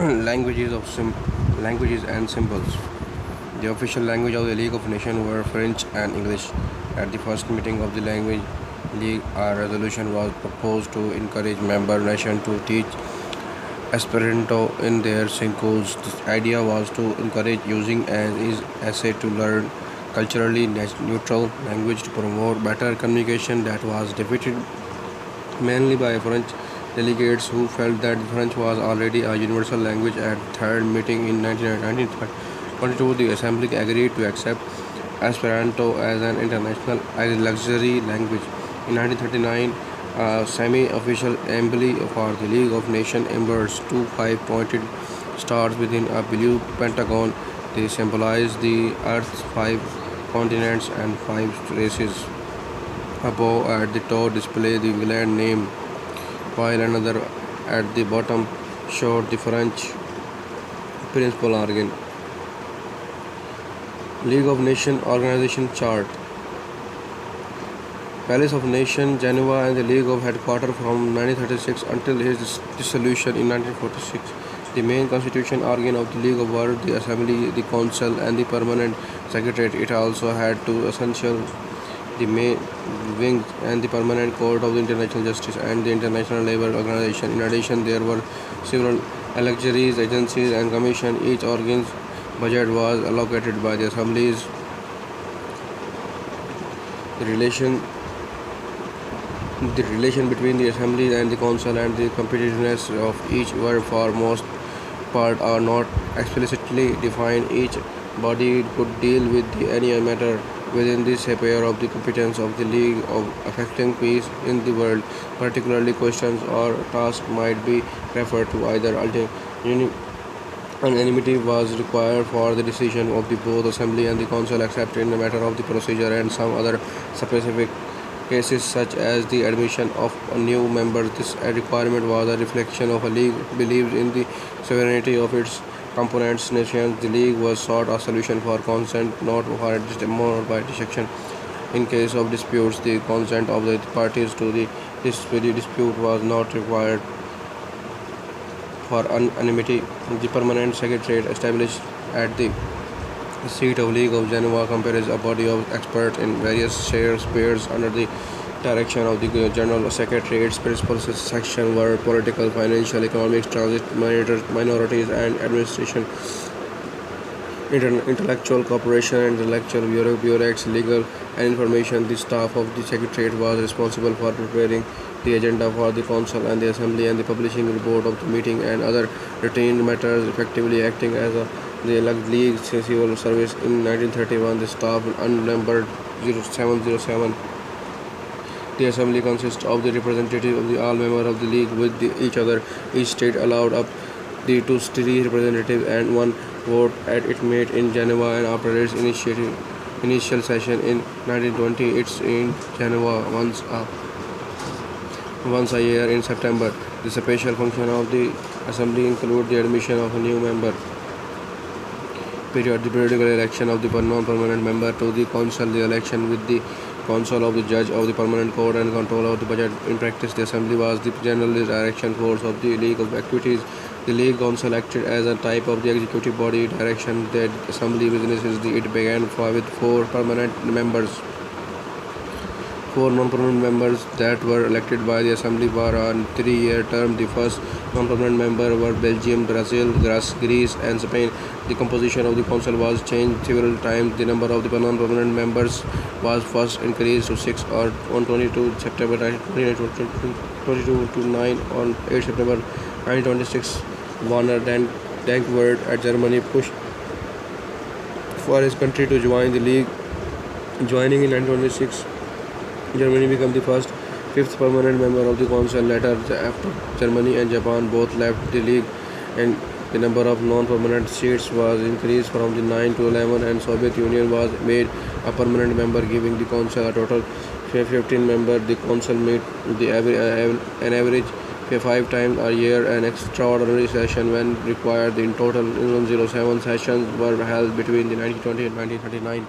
Languages and symbols. The official language of the League of Nations were French and English. At the first meeting of the Language League, a resolution was proposed to encourage member nations to teach Esperanto in their schools. The idea was to encourage using an essay to learn culturally neutral language to promote better communication. That was defeated mainly by French delegates who felt that French was already a universal language. At third meeting in 1922, the Assembly agreed to accept Esperanto as an international luxury language. In 1939, a semi-official assembly for the League of Nations emerged two five-pointed stars within a blue pentagon. They symbolize the Earth's five continents and five races. Above at the top display the England name, while another at the bottom showed the French principal organ. League of Nations organization chart. Palace of Nations, Geneva, and the League of headquarters from 1936 until its dissolution in 1946. The main constitution organ of the League were the Assembly, the Council, and the Permanent Secretariat. It also had two essential the main wings and the Permanent Court of the International Justice and the International Labour Organization. In addition, there were several auxiliaries, agencies, and commissions. Each organ's budget was allocated by the assemblies. The relation between the assembly and the council and the competitiveness of each were for most part are not explicitly defined. Each body could deal with any matter within the sphere of the competence of the League of affecting peace in the world. Particularly questions or tasks might be referred to either unanimity was required for the decision of the both assembly and the council except in the matter of the procedure and some other specific cases such as the admission of a new member. This requirement was a reflection of a league believes in the sovereignty of its components nations. The league was sought a solution for consent, not for more by dissection. In case of disputes, the consent of the parties to the dispute was not required. For unanimity, the permanent secretariat established at the seat of League of Geneva comprises a body of experts in various spheres under the direction of the General Secretary. Its principal sections were political, financial, economics, transit, minorities, and administration, intellectual cooperation, and intellectual bureaucrats, legal, and information. The staff of the Secretariat was responsible for preparing the agenda for the Council and the Assembly and the publishing report of the meeting and other routine matters, effectively acting as the League Civil Service. In 1931, the staff unnumbered 0707. The Assembly consists of the representatives of all members of the League with each other. Each state allowed up to 3 representatives and 1 vote at its meet in Geneva, and after its initial session in 1920, it's in Geneva once a year in September. The special function of the Assembly include the admission of a new member, the periodical election of the non-permanent member to the Council, the election with the Council of the Judge of the Permanent Court, and control of the budget. In practice, the Assembly was the general direction force of the League of activities. The League Council acted as a type of the executive body direction that Assembly businesses. It began with 4 permanent members. 4 non-permanent members that were elected by the Assembly were on 3-year term. The first non-permanent member were Belgium, Brazil, Greece, and Spain. The composition of the Council was changed several times. The number of the non-permanent members was first increased to 6 on 22 September 1922 to 9 on 8 September 1926. Werner Dankwart at Germany pushed for his country to join the League. Joining in 1926, Germany became the first 5th permanent member of the Council. Later, after Germany and Japan both left the League, and the number of non-permanent seats was increased from the 9 to 11, and Soviet Union was made a permanent member, giving the Council a total 15 members. The Council met an average 5 times a year. An extraordinary session when required. In total, 107 sessions were held between the 1920 and 1939.